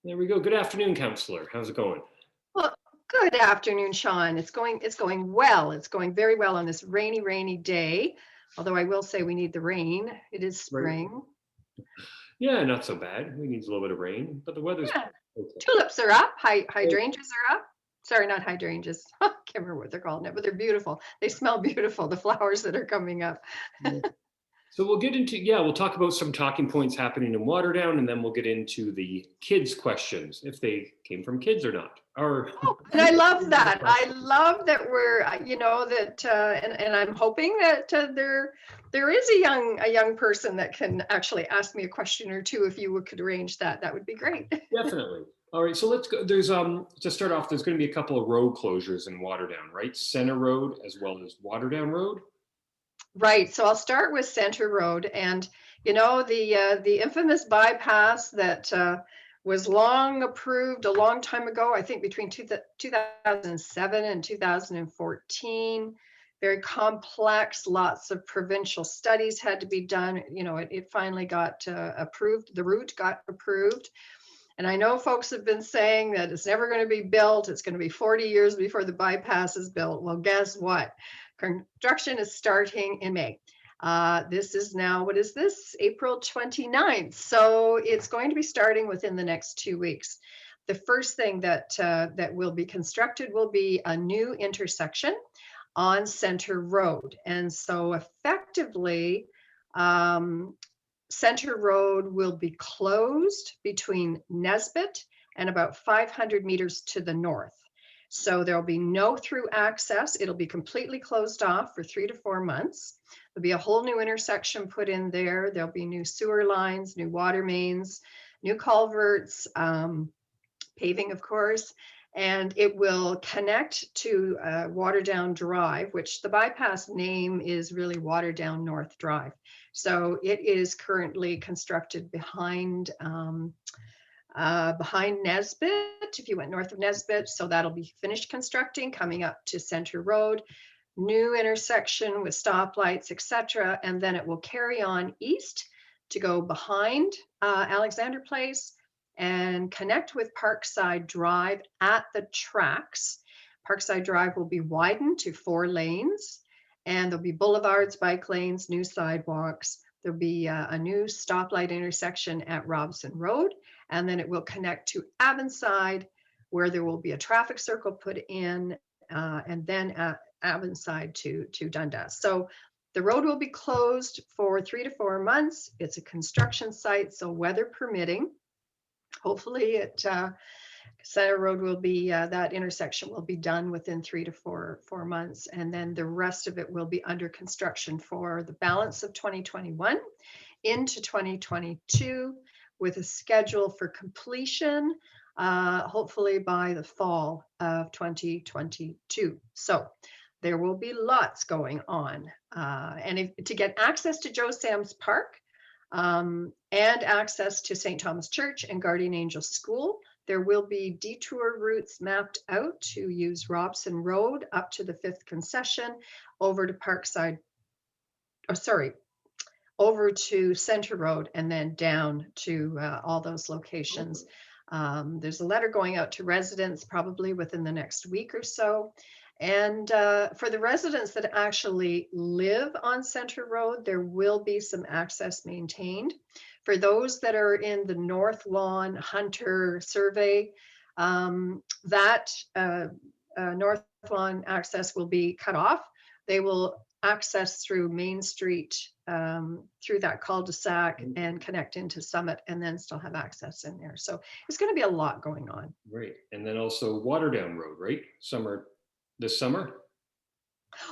There we go. Good afternoon, Councillor. How's it going? Well, good afternoon, Sean. It's going well. It's going very well on this rainy day. Although I will say we need the rain. It is Right. spring. Yeah, not so bad. We need a little bit of rain, but the weather's Yeah. okay. Tulips are up. Oh, Hydrangeas are up. Sorry, not hydrangeas. I can't remember what they're called now, but they're beautiful. They smell beautiful, the flowers that are coming up. yeah. So we'll get into, yeah, we'll talk about some talking points happening in Waterdown, and then we'll get into the kids' questions, if they came from kids or not. Or Oh, and I love that. I love that we're, that, and I'm hoping that there is a young person that can actually ask me a question or two. If you could arrange that, that would be great. definitely. All right, so let's go. There's to start off, there's going to be a couple of road closures in Waterdown, right? Center Road as well as Waterdown Road. Right. So I'll start with Center Road, and the infamous bypass that was long approved a long time ago. I think between 2007 and 2014. Very complex. Lots of provincial studies had to be done. It finally got approved. The route got approved. And I know folks have been saying that it's never going to be built. It's going to be 40 years before the bypass is built. Well, guess what? Construction is starting in May. This is now, what is this? April 29th. So it's going to be starting within the next 2 weeks. The first thing that will be constructed will be a new intersection on Center Road. And so effectively, Center Road will be closed between Nesbitt and about 500 meters to the north. So there'll be no through access. It'll be completely closed off for 3 to 4 months. There'll be a whole new intersection put in there. There'll be new sewer lines, new water mains, new culverts, paving, of course, and it will connect to Waterdown Drive, which the bypass name is really Waterdown North Drive. So it is currently constructed behind Nesbitt, if you went north of Nesbitt. So that'll be finished constructing, coming up to Center Road, new intersection with stoplights, etc. And then it will carry on east to go behind Alexander Place and connect with Parkside Drive at the tracks. Parkside Drive will be widened to 4 lanes, and there'll be boulevards, bike lanes, new sidewalks. There'll be a new stoplight intersection at Robson Road, and then it will connect to Avonside, where there will be a traffic circle put in, and then at Avonside to Dundas. So the road will be closed for 3 to 4 months. It's a construction site, so weather permitting. Hopefully Center Road will be, that intersection will be done within 3 to 4 months. And then the rest of it will be under construction for the balance of 2021 into 2022 with a schedule for completion, hopefully by the fall of 2022. So there will be lots going on. And to get access to Joe Sam's Park, and access to St. Thomas Church and Guardian Angel School, there will be detour routes mapped out to use Robson Road up to the 5th concession, over to Parkside, over to Center Road, and then down to all those locations. There's a letter going out to residents probably within the next week or so. And for the residents that actually live on Center Road, there will be some access maintained. For those that are in the North Lawn Hunter survey, that North Lawn access will be cut off. They will access through Main Street, through that cul-de-sac, and connect into Summit, and then still have access in there. So it's going to be a lot going on. Right, and then also Waterdown Road, right? This summer.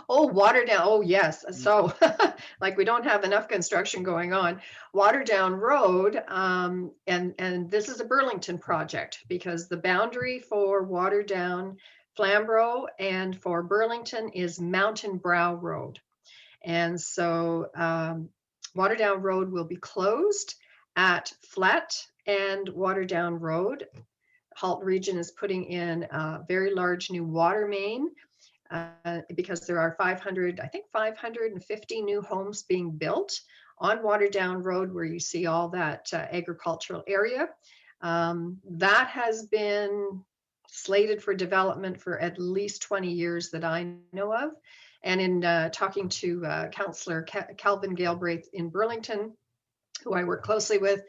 Oh, Waterdown. Oh, yes. So like we don't have enough construction going on. Waterdown Road, and this is a Burlington project, because the boundary for Waterdown, Flamborough, and for Burlington is Mountain Brow Road. And so Waterdown Road will be closed at Flat and Waterdown Road. Halt Region is putting in a very large new water main, because there are 550 new homes being built on Waterdown Road, where you see all that agricultural area. That has been slated for development for at least 20 years that I know of. And in talking to Councillor Calvin Galbraith in Burlington, who I work closely with,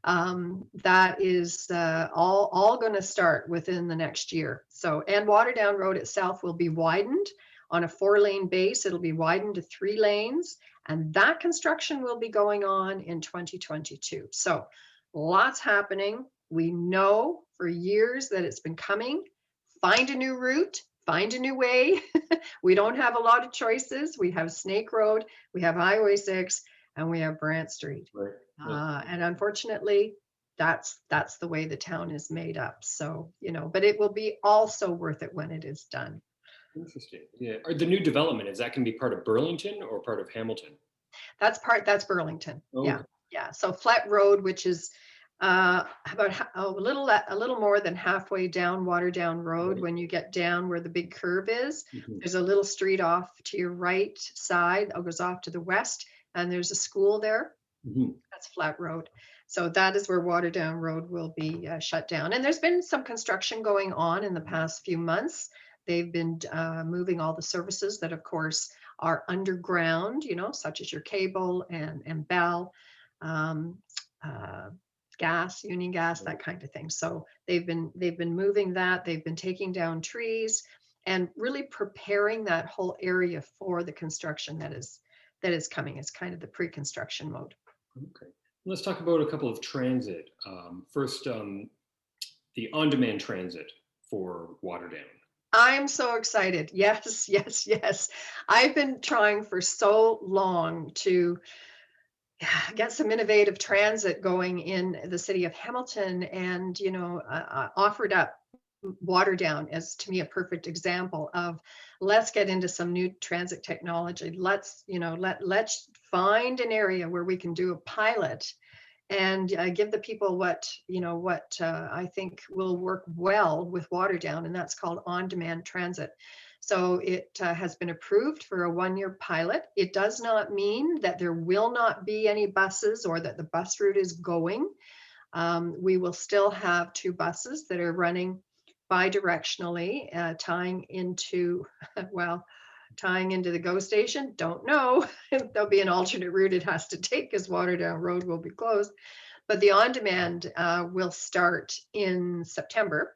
that is all going to start within the next year. So, and Waterdown Road itself will be widened on a 4-lane base. It'll be widened to 3 lanes, and that construction will be going on in 2022. So lots happening. We know for years that it's been coming. Find a new route, find a new way. We don't have a lot of choices. We have Snake Road, we have Highway 6, and we have Brant Street. Right. Yeah. And unfortunately, that's the way the town is made up. So, you know, but it will be also worth it when it is done. Interesting. Yeah. Are the new development, is that going to be part of Burlington or part of Hamilton? That's Burlington. Oh, Yeah. okay. Yeah. So Flat Road, which is about a little more than halfway down Waterdown Road. Right. When you get down where the big curve is, Mhm. there's a little street off to your right side, it goes off to the west, and there's a school there. Mhm. That's Flat Road. So that is where Waterdown Road will be shut down. And there's been some construction going on in the past few months. They've been moving all the services that, of course, are underground, you know, such as your cable and bell, um, gas, union gas, that kind of thing. So they've been moving that. They've been taking down trees and really preparing that whole area for the construction that is coming. It's kind of the pre-construction mode. Okay. Let's talk about a couple of transit. First, the on-demand transit for Waterdown. I'm so excited. Yes, yes, yes. I've been trying for so long to get some innovative transit going in the city of Hamilton, and, you know, offered up Waterdown as, to me, a perfect example of, let's get into some new transit technology. Let's, you know, let's find an area where we can do a pilot and give the people what I think will work well with Waterdown, and that's called on-demand transit. So it has been approved for a 1-year pilot. It does not mean that there will not be any buses or that the bus route is going. We will still have 2 buses that are running bi-directionally, tying into, well, tying into the GO station. Don't know. There'll be an alternate route it has to take because Waterdown Road will be closed. But the on-demand will start in September.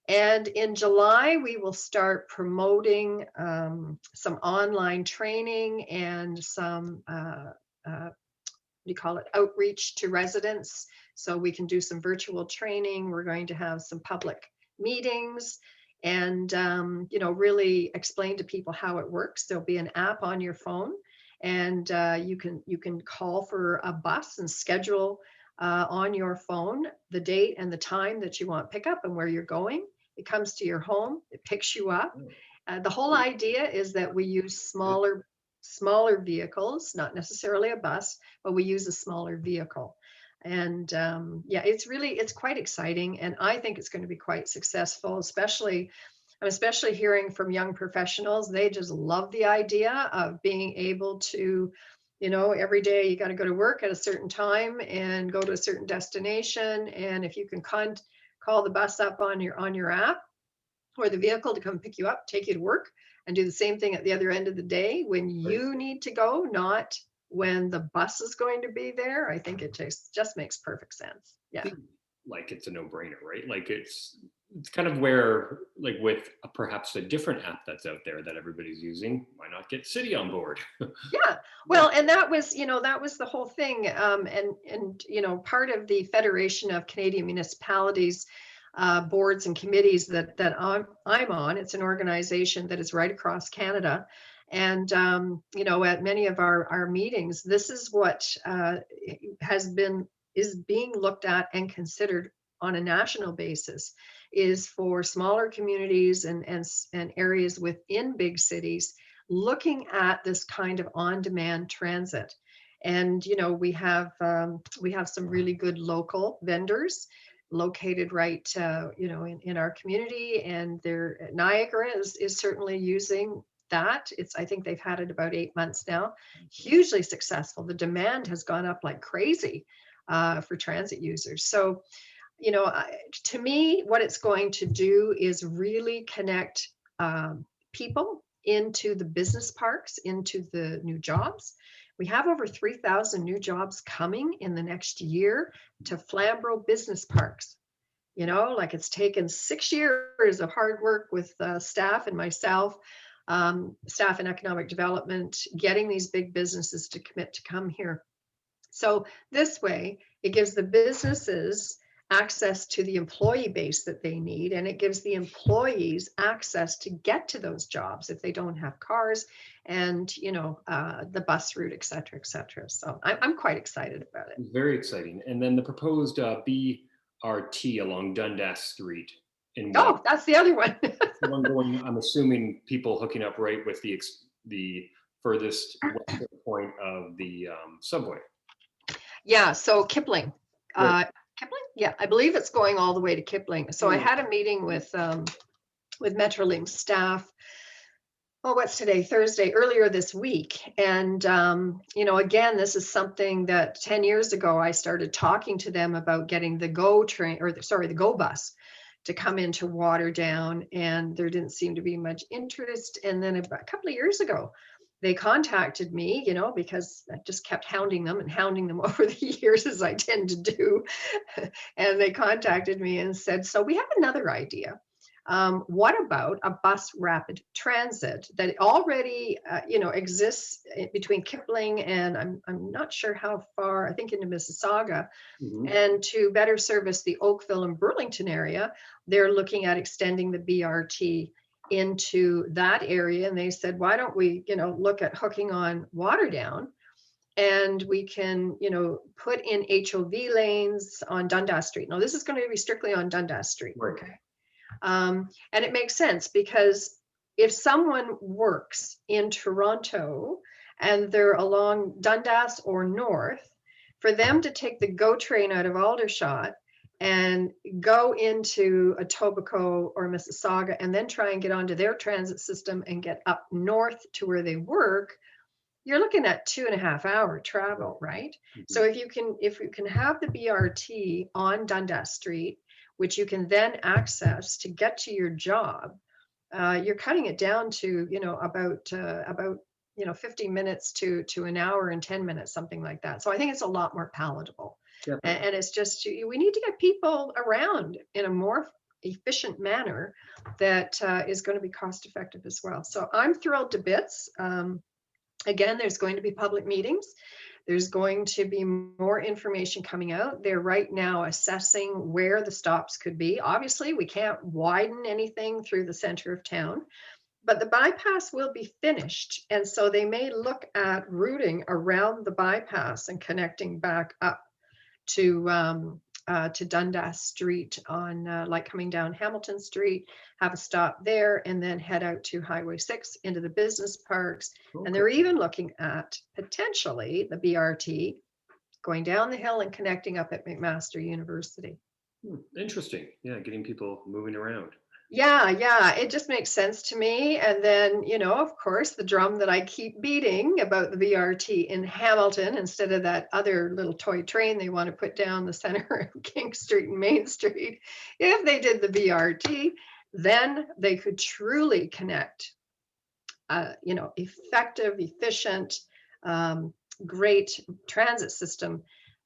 And in July, we will start promoting some online training and some, what do you call it, outreach to residents. So we can do some virtual training. We're going to have some public meetings and, you know, really explain to people how it works. There'll be an app on your phone, and you can call for a bus and schedule on your phone the date and the time that you want pickup and where you're going. It comes to your home, it picks you up. The whole idea is that we use smaller vehicles, not necessarily a bus, but we use a smaller vehicle. And yeah, it's quite exciting, and I think it's going to be quite successful. I'm especially hearing from young professionals. They just love the idea of being able to, you know, every day you got to go to work at a certain time and go to a certain destination, and if you can call the bus up on your app or the vehicle to come pick you up, take you to work, and do the same thing at the other end of the day when you need to go, not when the bus is going to be there. I think it just makes perfect sense. Yeah. Like it's a no-brainer, right? Like it's kind of where, like with perhaps a different app that's out there that everybody's using, why not get City on board? Yeah, well, and that was, you know, that was the whole thing. And you know, part of the Federation of Canadian Municipalities boards and committees that I'm on. It's an organization that is right across Canada. And, you know, at many of our meetings, this is what is being looked at and considered on a national basis, is for smaller communities and areas within big cities looking at this kind of on-demand transit. And, you know, we have some really good local vendors located right, you know, in our community, and Niagara is certainly using that. I think they've had it about 8 months now. Hugely successful. The demand has gone up like crazy for transit users. So, To me, what it's going to do is really connect people into the business parks, into the new jobs. We have over 3,000 new jobs coming in the next year to Flamborough business parks. Like it's taken 6 years of hard work with staff and myself, staff in economic development, getting these big businesses to commit to come here. So this way, it gives the businesses access to the employee base that they need, and it gives the employees access to get to those jobs if they don't have cars, and the bus route, et cetera, et cetera. So I'm quite excited about it. Very exciting. And then the proposed BRT along Dundas Street in Oh, that's the other one. the one going, I'm assuming people hooking up right with the furthest western point of the subway. Yeah, so Kipling. Right. Kipling? Yeah, I believe it's going all the way to Kipling. So I had a meeting with Metrolink staff. Oh, what's today? Thursday, earlier this week. And, again, this is something that 10 years ago, I started talking to them about getting the GO train, the GO bus to come into Waterdown. And there didn't seem to be much interest. And then a couple of years ago, they contacted me, because I just kept hounding them over the years, as I tend to do. And they contacted me and said, so we have another idea. What about a bus rapid transit that already, exists between Kipling and I'm not sure how far, I think into Mississauga. Mm-hmm. And to better service the Oakville and Burlington area, they're looking at extending the BRT into that area. And they said, why don't we, look at hooking on Waterdown, and we can, put in HOV lanes on Dundas Street. Now, this is going to be strictly on Dundas Street. Right. Okay. And it makes sense, because if someone works in Toronto and they're along Dundas or north, for them to take the GO train out of Aldershot and go into Etobicoke or Mississauga and then try and get onto their transit system and get up north to where they work, you're looking at 2.5-hour travel, right? Mm-hmm. So if you can have the BRT on Dundas Street, which you can then access to get to your job, you're cutting it down to about 50 minutes to an hour and 10 minutes, something like that. So I think it's a lot more palatable. And it's just, we need to get people around in a more efficient manner that is going to be cost effective as well. So I'm thrilled to bits. Again, there's going to be public meetings. There's going to be more information coming out. They're right now assessing where the stops could be. Obviously, we can't widen anything through the center of town, but the bypass will be finished. And so they may look at routing around the bypass and connecting back up to Dundas Street on like coming down Hamilton Street, have a stop there, and then head out to Highway 6 into the business parks. Okay. And they're even looking at potentially the BRT going down the hill and connecting up at McMaster University. Interesting. Yeah, getting people moving around. Yeah, it just makes sense to me. And then, of course, the drum that I keep beating about the BRT in Hamilton, instead of that other little toy train they want to put down the center of King Street and Main Street. If they did the BRT, then they could truly connect, effective, efficient, great transit system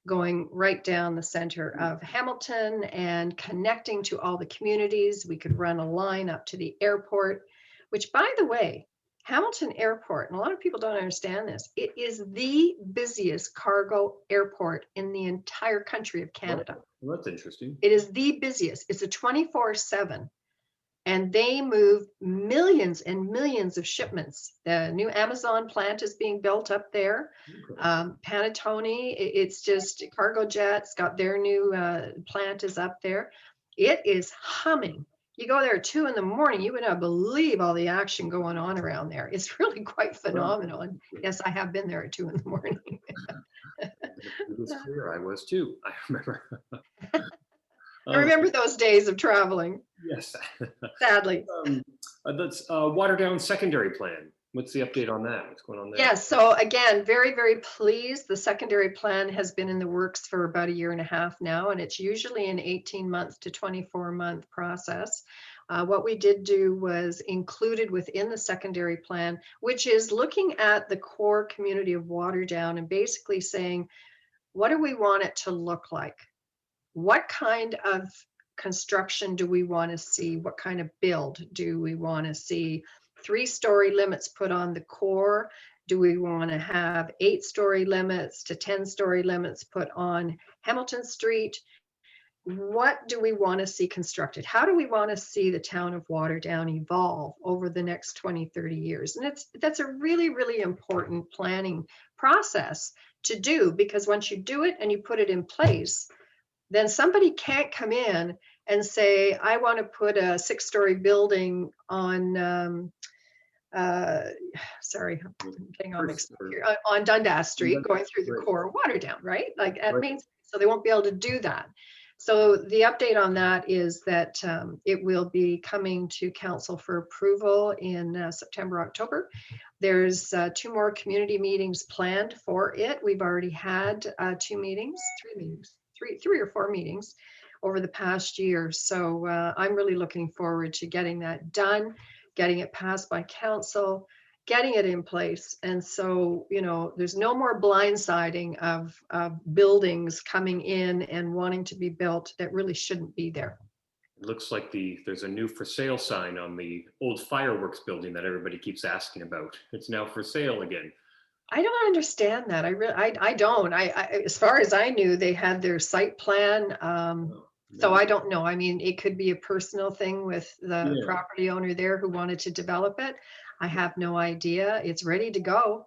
going right down the center of Hamilton and connecting to all the communities. We could run a line up to the airport, which, by the way, Hamilton Airport, and a lot of people don't understand this, it is the busiest cargo airport in the entire country of Canada. Well, that's interesting. It is the busiest. It's a 24/7. And they move millions and millions of shipments. The new Amazon plant is being built up there. Okay. Panettone, it's just Cargo Jet's got their new plant is up there. It is humming. You go there at 2 a.m, you would not believe all the action going on around there. It's really quite phenomenal. And yes, I have been there at 2 a.m. It was clear. I was too. I remember. I remember those days of traveling. Yes. Sadly. That's Waterdown secondary plan. What's the update on that? What's going on there? Yes, so again, very, very pleased. The secondary plan has been in the works for about 1.5 years now, and it's usually an 18-month to 24-month process. What we did do was included within the secondary plan, which is looking at the core community of Waterdown and basically saying, what do we want it to look like? What kind of construction do we want to see? What kind of build do we want to see? 3-story limits put on the core? Do we want to have 8-story limits to 10-story limits put on Hamilton Street? What do we want to see constructed? How do we want to see the town of Waterdown evolve over the next 20, 30 years? And that's a really, really important planning process to do, because once you do it and you put it in place, then somebody can't come in and say, I want to put a 6-story building on, sorry, I'm getting all mixed up here, on Dundas Street, going through the core of Waterdown, right? Like at Main Street. So they won't be able to do that. So the update on that is that it will be coming to council for approval in September, October. There's 2 more community meetings planned for it. We've already had 2 meetings, 3 meetings, 3 or 4 meetings over the past year. So I'm really looking forward to getting that done, getting it passed by council, getting it in place. And so, you know, there's no more blindsiding of buildings coming in and wanting to be built that really shouldn't be there. It looks like there's a new for sale sign on the old fireworks building that everybody keeps asking about. It's now for sale again. I don't understand that. I don't. As far as I knew, they had their site plan. So I don't know. I mean, it could be a personal thing with the property owner there who wanted to develop it. I have no idea. It's ready to go.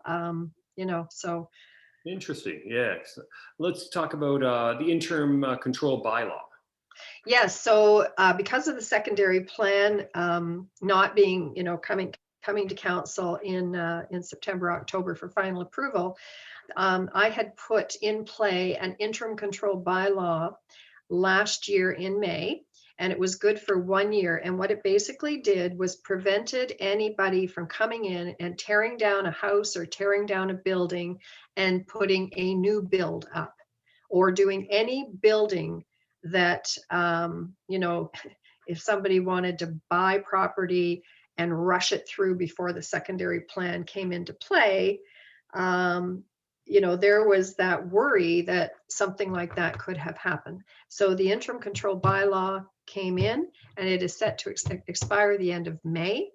You know, so. Interesting. Yeah. So let's talk about the interim control bylaw. Yes. So because of the secondary plan not being, you know, coming to council in September, October for final approval, I had put in play an interim control bylaw last year in May, and it was good for 1 year. And what it basically did was prevented anybody from coming in and tearing down a house or tearing down a building and putting a new build up, or doing any building that, you know, if somebody wanted to buy property and rush it through before the secondary plan came into play, you know, there was that worry that something like that could have happened. So the interim control bylaw came in, and it is set to expire the end of May.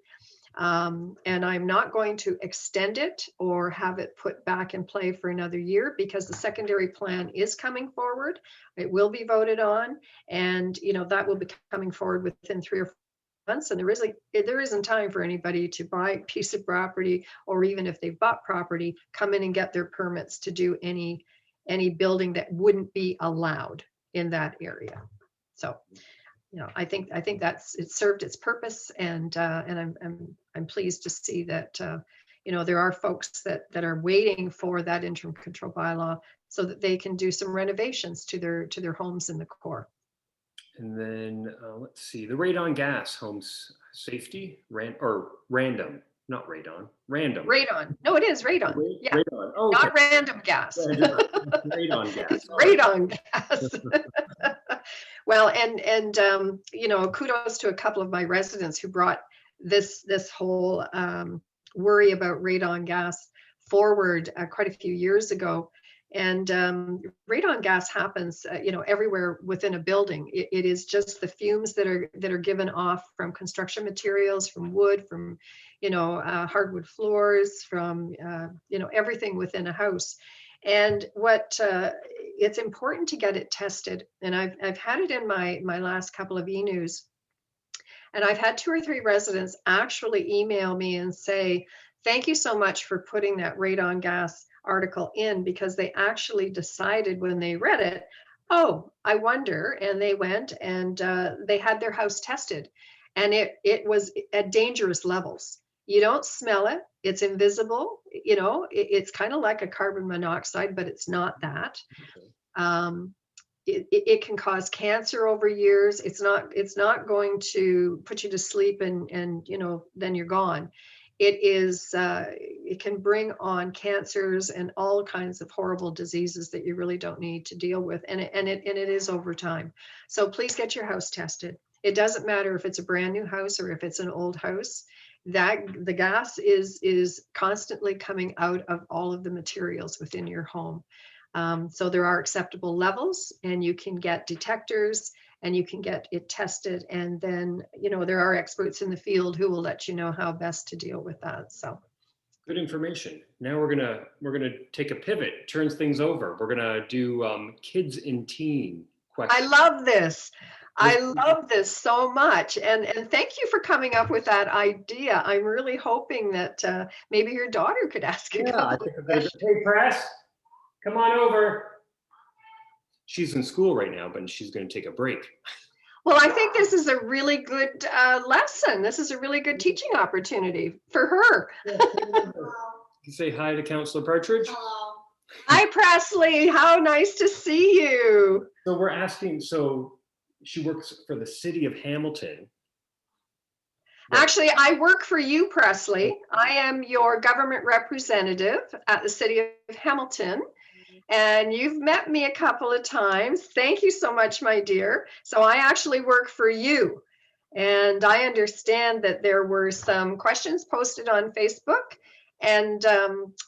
And I'm not going to extend it or have it put back in play for another year, because the secondary plan is coming forward. It will be voted on, and you know, that will be coming forward within 3 or 4 months. And there isn't time for anybody to buy a piece of property, or even if they've bought property, come in and get their permits to do any building that wouldn't be allowed in that area. So, you know, I think it served its purpose, and I'm pleased to see that you know, there are folks that are waiting for that interim control bylaw so that they can do some renovations to their homes in the core. And then let's see, the radon gas homes safety random, not radon, random. Radon. No, it is radon. Yeah. Radon. Oh, not okay. random gas. Radon gas. It's radon gas. Well, and you know, kudos to a couple of my residents who brought this whole worry about radon gas forward quite a few years ago. And radon gas happens, you know, everywhere within a building. It is just the fumes that are given off from construction materials, from wood, from, you know, hardwood floors, from, you know, everything within a house. And what it's important to get it tested. And I've had it in my last couple of e-news. And I've had 2 or 3 residents actually email me and say, thank you so much for putting that radon gas article in, because they actually decided when they read it, oh, I wonder, and they went and they had their house tested, and it was at dangerous levels. You don't smell it, it's invisible, you know, it's kind of like a carbon monoxide, but it's not that. It can cause cancer over years. It's not going to put you to sleep and you know, then you're gone. it can bring on cancers and all kinds of horrible diseases that you really don't need to deal with. And it is over time. So please get your house tested. It doesn't matter if it's a brand new house or if it's an old house, that the gas is constantly coming out of all of the materials within your home. So there are acceptable levels, and you can get detectors and you can get it tested. And then, there are experts in the field who will let you know how best to deal with that. So good information. Now we're gonna take a pivot, turns things over. We're gonna do kids and teen questions. I love this. I love this so much. And thank you for coming up with that idea. I'm really hoping that maybe your daughter could ask a couple of questions. Hey, press, come on over. She's in school right now, but she's going to take a break. Well, I think this is a really good lesson. This is a really good teaching opportunity for her. Say hi to Councillor Partridge. Hello. Hi, Presley. How nice to see you. So we're asking, so she works for the city of Hamilton. Actually, I work for you, Presley. I am your government representative at the city of Hamilton. And you've met me a couple of times. Thank you so much, my dear. So I actually work for you. And I understand that there were some questions posted on Facebook and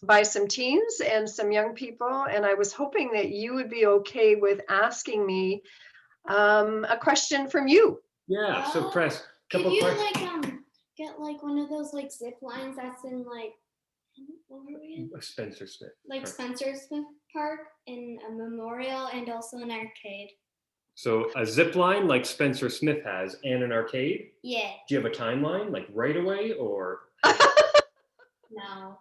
by some teens and some young people. And I was hoping that you would be okay with asking me a question from you. Yeah, so press. Could you get like one of those like zip lines that's in like Spencer Smith. Like Park. Spencer Smith Park in a memorial and also an arcade. So a zip line like Spencer Smith has and an arcade? Yeah. Do you have a timeline, like right away or? No.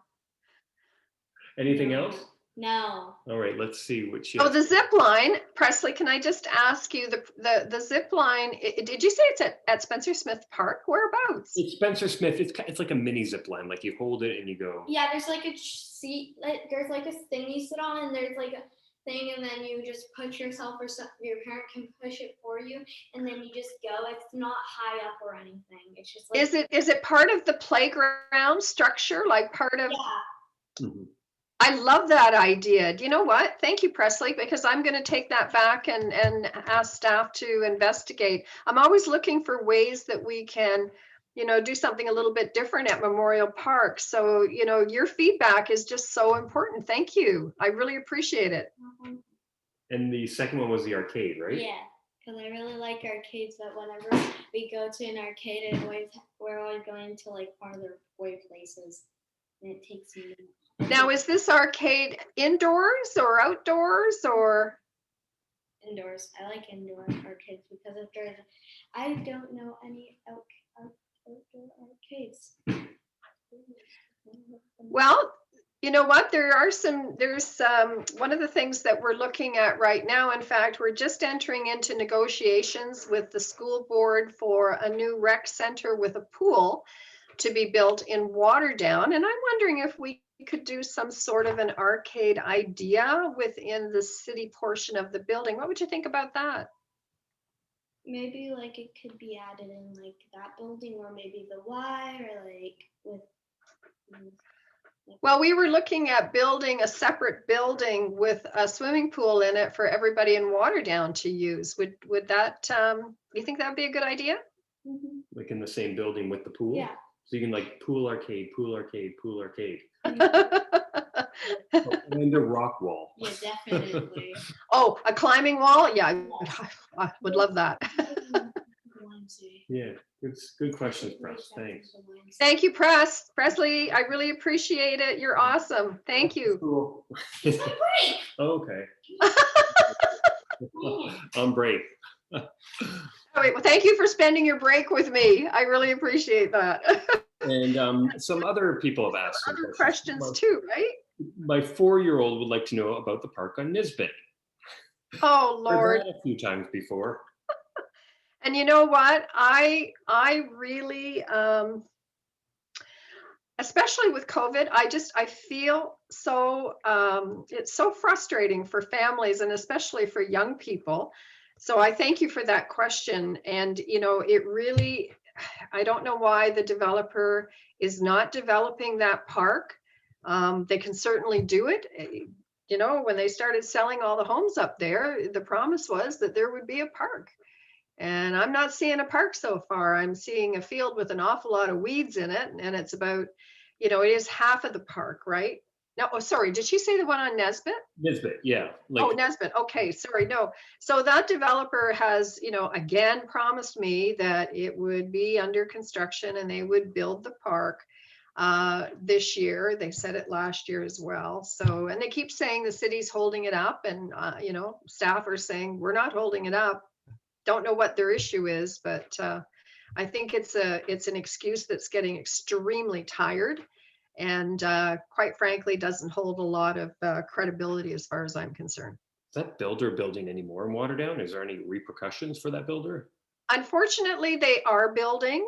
Anything else? No. All right, let's see what she. Oh, the zip line, Presley, can I just ask you the zip line, did you say it's at Spencer Smith Park? Whereabouts? It's Spencer Smith. It's like a mini zip line. Like you hold it and you go. Yeah, there's like a seat, there's like a thing you sit on and there's like a thing and then you just push yourself or your parent can push it for you and then you just go. It's not high up or anything. It's just like. Is it part of the playground structure? Like part of. Yeah. Mm-hmm. I love that idea. Do you know what? Thank you, Presley, because I'm going to take that back and ask staff to investigate. I'm always looking for ways that we can, do something a little bit different at Memorial Park. So, your feedback is just so important. Thank you. I really appreciate it. And the second one was the arcade, right? Yeah, because I really like arcades, but whenever we go to an arcade, we're always going to like farther away places and it takes me. Now, is this arcade indoors or outdoors or? Indoors. I like indoor arcades because if there's, I don't know any outdoor arcades. Well, you know what? There's one of the things that we're looking at right now. In fact, we're just entering into negotiations with the school board for a new rec center with a pool to be built in Waterdown. And I'm wondering if we could do some sort of an arcade idea within the city portion of the building. What would you think about that? Maybe like it could be added in like that building or maybe the Y or like with. Well, we were looking at building a separate building with a swimming pool in it for everybody in Waterdown to use. Would that, you think that would be a good idea? Mm-hmm. Like in the same building with the pool? Yeah. So you can like pool arcade, pool arcade, pool arcade. Mm-hmm. And a rock wall. Yeah, definitely. Oh, a climbing wall? Yeah, I would love that. Yeah, good questions, Press. Thanks. Thank you, Presley. I really appreciate it. You're awesome. Thank you. Cool. It's my break. Okay. On break. All right, well, thank you for spending your break with me. I really appreciate that. And some other people have asked Other questions too, right? My 4-year-old would like to know about the park on Nisbet. Oh, Lord. Heard that a few times before. And you know what? I really, especially with COVID, I feel so, it's so frustrating for families and especially for young people. So I thank you for that question. And, it really, I don't know why the developer is not developing that park. They can certainly do it. You know, when they started selling all the homes up there, the promise was that there would be a park. And I'm not seeing a park so far. I'm seeing a field with an awful lot of weeds in it. And it's about, you know, it is half of the park, right? No, oh, sorry. Did she say the one on Nesbitt? Nisbet, yeah. Oh, Like, Nesbitt. Okay, sorry. No. So that developer has, you know, again promised me that it would be under construction and they would build the park this year. They said it last year as well. So, and they keep saying the city's holding it up, and you know, staff are saying we're not holding it up. Don't know what their issue is, but I think it's an excuse that's getting extremely tired, and quite frankly doesn't hold a lot of credibility as far as I'm concerned. is that builder building any more in Waterdown? Is there any repercussions for that builder? Unfortunately, they are building.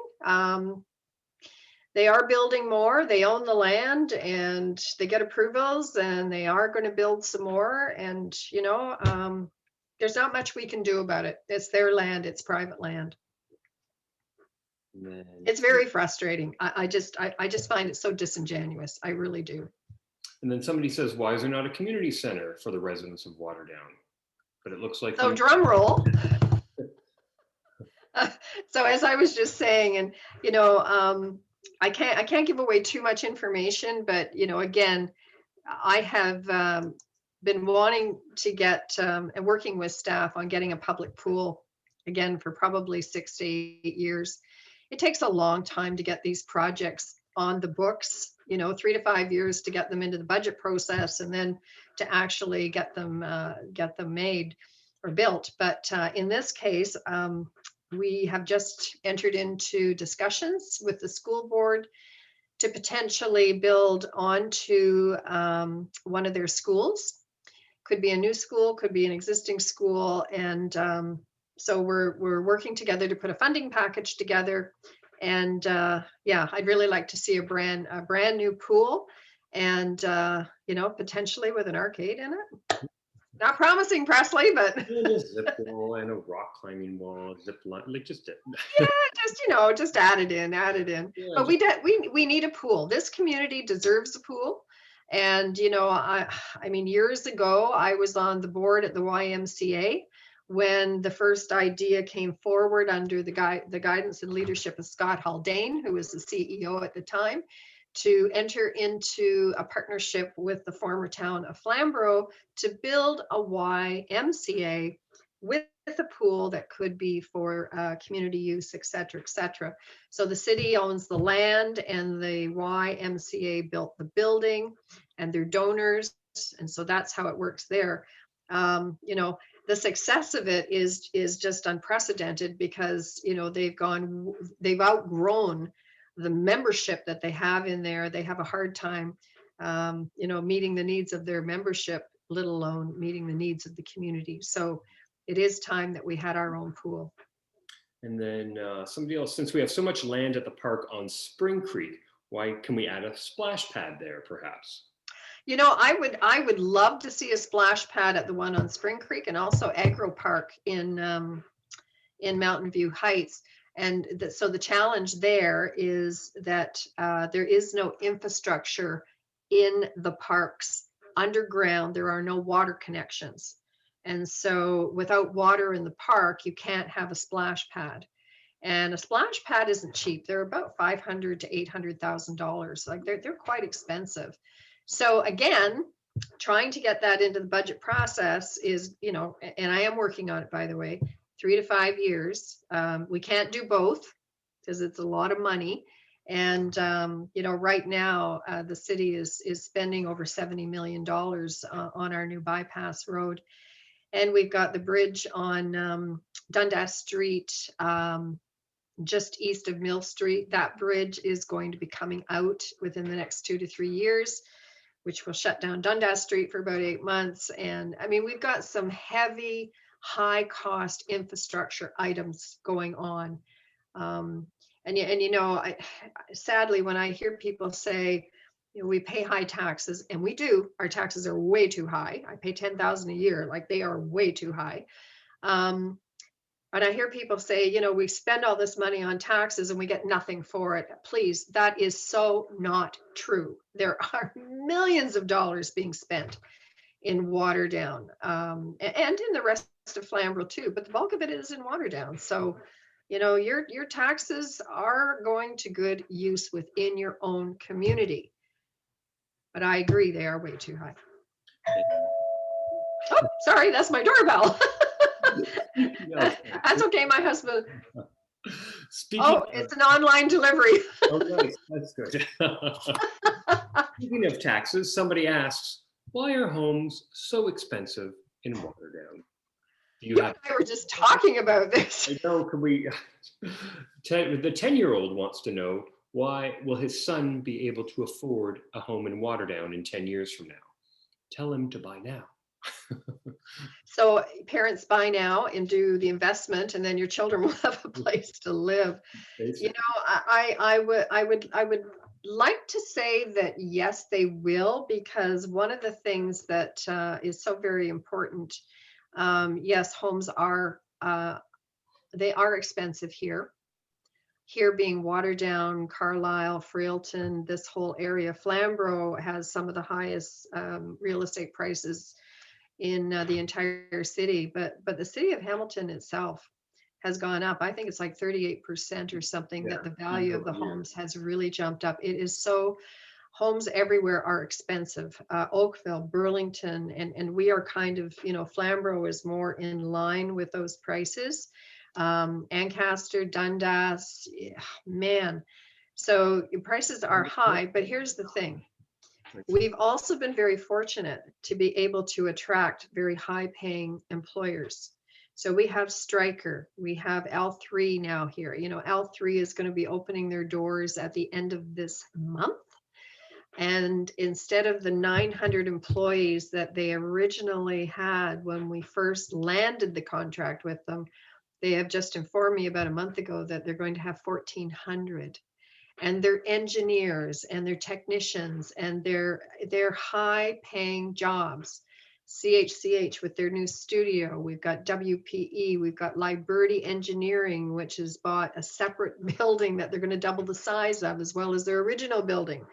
They are building more. They own the land and they get approvals, and they are going to build some more. And you know, there's not much we can do about it. It's their land. It's private land. And then, It's very frustrating. I just find it so disingenuous. I really do. and then somebody says, why is there not a community center for the residents of Waterdown? But it looks like So drum roll. So as I was just saying, and you know, I can't give away too much information, but you know, again, I have been wanting to get and working with staff on getting a public pool again for probably 6 to 8 years. It takes a long time to get these projects on the books, you know, 3 to 5 years to get them into the budget process, and then to actually get them made or built. But in this case, we have just entered into discussions with the school board to potentially build onto one of their schools. Could be a new school, could be an existing school, and so we're working together to put a funding package together. And yeah, I'd really like to see a brand new pool, and you know, potentially with an arcade in it. Not promising, Presley, but and a zip wall and a rock climbing wall, zip line, like just yeah, just you know, just add it in. yeah, But we need a pool. This community deserves a pool. And you know, I mean, years ago, I was on the board at the YMCA when the first idea came forward under the guidance and leadership of Scott Haldane, who was the CEO at the time, to enter into a partnership with the former town of Flamborough to build a YMCA with a pool that could be for community use, et cetera, et cetera. So the city owns the land, and the YMCA built the building, and they're donors. And so that's how it works there. You know, the success of it is just unprecedented, because, you know, they've outgrown the membership that they have in there. They have a hard time, you know, meeting the needs of their membership, let alone meeting the needs of the community. So it is time that we had our own pool. and then somebody else, since we have so much land at the park on Spring Creek, why can we add a splash pad there perhaps? You know, I would love to see a splash pad at the one on Spring Creek, and also Agro Park in Mountain View Heights. And so the challenge there is that there is no infrastructure in the parks underground. There are no water connections. And so without water in the park, you can't have a splash pad. And a splash pad isn't cheap. They're about $500,000 to $800,000. Like they're quite expensive. So again, trying to get that into the budget process is, you know, and I am working on it, by the way, 3 to 5 years. We can't do both because it's a lot of money. And, you know, right now the city is spending over $70 million on our new bypass road. And we've got the bridge on Dundas Street, just east of Mill Street. That bridge is going to be coming out within the next 2 to 3 years, which will shut down Dundas Street for about 8 months. And I mean, we've got some heavy, high cost infrastructure items going on. And you know, sadly, when I hear people say, you know, we pay high taxes, and we do, our taxes are way too high. I pay $10,000 a year, like they are way too high. And I hear people say, you know, we spend all this money on taxes and we get nothing for it. Please, that is so not true. There are millions of dollars being spent in Waterdown, and in the rest of Flamborough too, but the bulk of it is in Waterdown. So, you know, your taxes are going to good use within your own community. But I agree, they are way too high. Oh, sorry, that's my doorbell. No, That's okay, my husband. speaking Oh, it's an online delivery. oh, nice. That's good. Speaking of taxes, somebody asks, why are homes so expensive in Waterdown? Do you You have? and I were just talking about this. I know. Can we? The 10-year-old wants to know, why will his son be able to afford a home in Waterdown in 10 years from now? Tell him to buy now. So parents buy now and do the investment, and then your children will have a place to live. You Basically. know, I would like to say that yes, they will, because one of the things that is so very important. Yes, homes are they are expensive here. Here being Waterdown, Carlisle, Freelton, this whole area, Flamborough has some of the highest real estate prices in the entire city, but the city of Hamilton itself has gone up. I think it's like 38% or something, Yeah, that the value of the year-over-year. homes has really jumped up. It is so, homes everywhere are expensive. Oakville, Burlington, and we are kind of, you know, Flamborough is more in line with those prices. Ancaster, Dundas, yeah, man. So prices are high, but here's the thing. We've also been very fortunate to be able to attract very high paying employers. So we have Stryker, we have L3 now here. You know, L3 is going to be opening their doors at the end of this month. And instead of the 900 employees that they originally had when we first landed the contract with them, they have just informed me about a month ago that they're going to have 1,400. And their engineers and their technicians and their high paying jobs. CHCH with their new studio. We've got WPE, we've got Liberty Engineering, which has bought a separate building that they're going to double the size of, as well as their original building.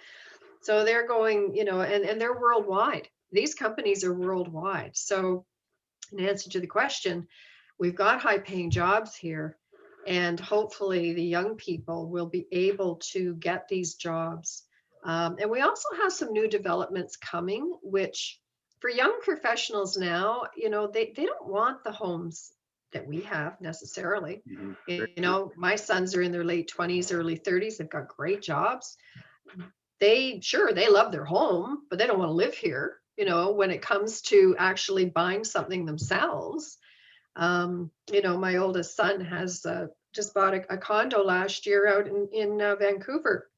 So they're going, you know, and they're worldwide. These companies are worldwide. So in answer to the question, we've got high paying jobs here. And hopefully the young people will be able to get these jobs. And we also have some new developments coming, which for young professionals now, you know, they don't want the homes that we have necessarily. Mhm. You know, my sons are in their late 20s, early 30s. They've got great jobs. They love their home, but they don't want to live here. You know, when it comes to actually buying something themselves, you know, my oldest son has just bought a condo last year out in Vancouver.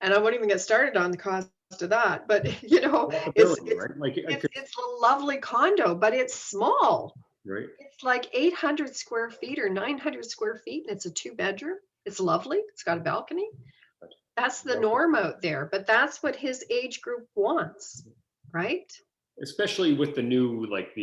And I won't even get started on the cost of that, but you know, Walkability, right? Like, it's a lovely condo, but it's small. right? It's like 800 square feet or 900 square feet, and it's a 2-bedroom. It's lovely. It's got a balcony. That's the norm out there, but that's what his age group wants, right? Especially with the new, like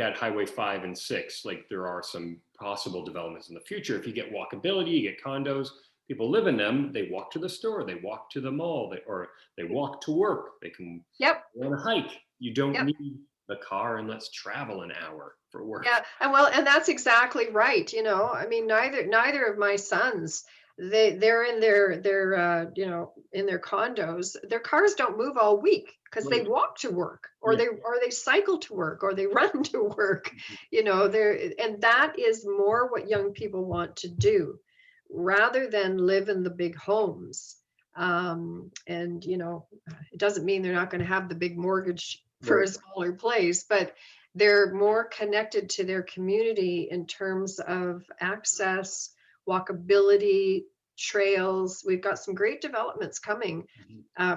at Highway 5 and 6, like there are some possible developments in the future. If you get walkability, you get condos, people live in them, they walk to the store, they walk to the mall, or they walk to work, they can go on a hike. You don't need the car, and let's travel an hour for work. Yeah, and that's exactly right. You know, I mean, neither of my sons, they're in their you know, in their condos. Their cars don't move all week because they walk to work, or they cycle to work, or they run to work. You know, and that is more what young people want to do, rather than live in the big homes. And you know, it doesn't mean they're not going to have the big mortgage for a smaller place, but they're more connected to their community in terms of access, walkability, trails. We've got some great developments coming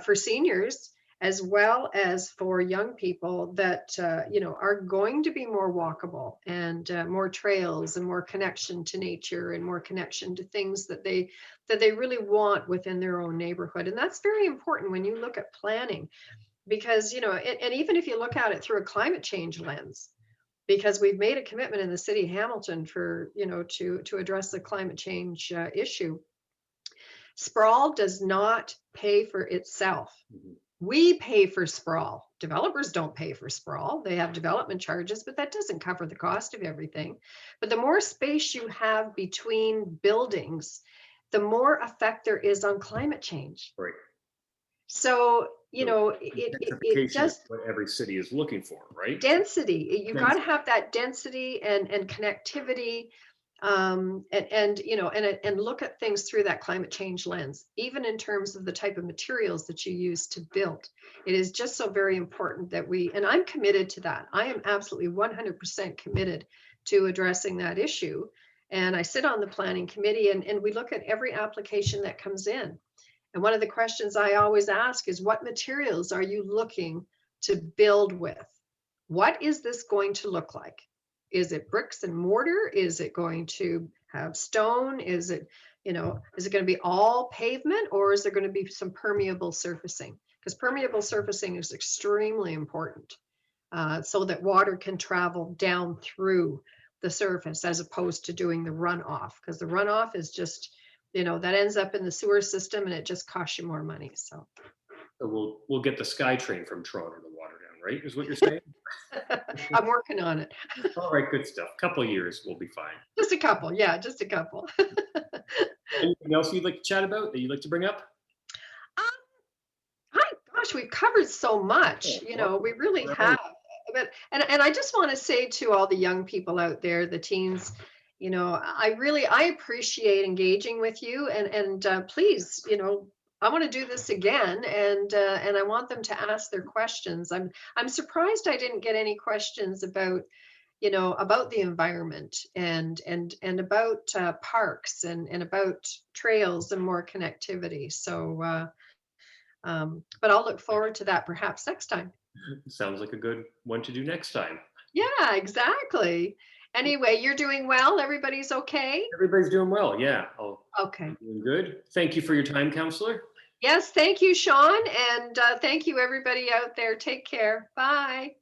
for seniors, as well as for young people that you know, are going to be more walkable, and more trails, and more connection to nature, and more connection to things that they really want within their own neighborhood. And that's very important when you look at planning, because you know, and even if you look at it through a climate change lens, because we've made a commitment in the city of Hamilton for, to address the climate change issue. Sprawl does not pay for itself. Mhm. We pay for sprawl. Developers don't pay for sprawl. They have development charges, but that doesn't cover the cost of everything. But the more space you have between buildings, the more effect there is on climate change. Right. So, it Gentrification is just what every city is looking for, right? density. You got to Density. have that density and connectivity, and look at things through that climate change lens, even in terms of the type of materials that you use to build. It is just so very important that and I'm committed to that. I am absolutely 100% committed to addressing that issue. And I sit on the planning committee, and we look at every application that comes in. And one of the questions I always ask is, what materials are you looking to build with? What is this going to look like? Is it bricks and mortar? Is it going to have stone? Is it going to be all pavement, or is there going to be some permeable surfacing? Because permeable surfacing is extremely important, so that water can travel down through the surface as opposed to doing the runoff, because the runoff is just, that ends up in the sewer system and it just costs you more money. So we'll get the SkyTrain from Toronto to Waterdown, right? Is what you're saying? I'm working on it. All right, good stuff. Couple of years, we'll be fine. Just a couple. Yeah, just a couple. Anything else you'd like to chat about that you'd like to bring up? Gosh, we've covered so much. We really have. But and I just want to say to all the young people out there, the teens, I appreciate engaging with you, and please, I want to do this again, and I want them to ask their questions. I'm surprised I didn't get any questions about about the environment, and about parks, and about trails and more connectivity. So but I'll look forward to that perhaps next time. Sounds like a good one to do next time. Yeah, exactly. Anyway, you're doing well. Everybody's okay. Everybody's doing well. Yeah. Okay. Doing good. Thank you for your time, Councillor. Yes, thank you, Sean, and thank you everybody out there. Take care. Bye.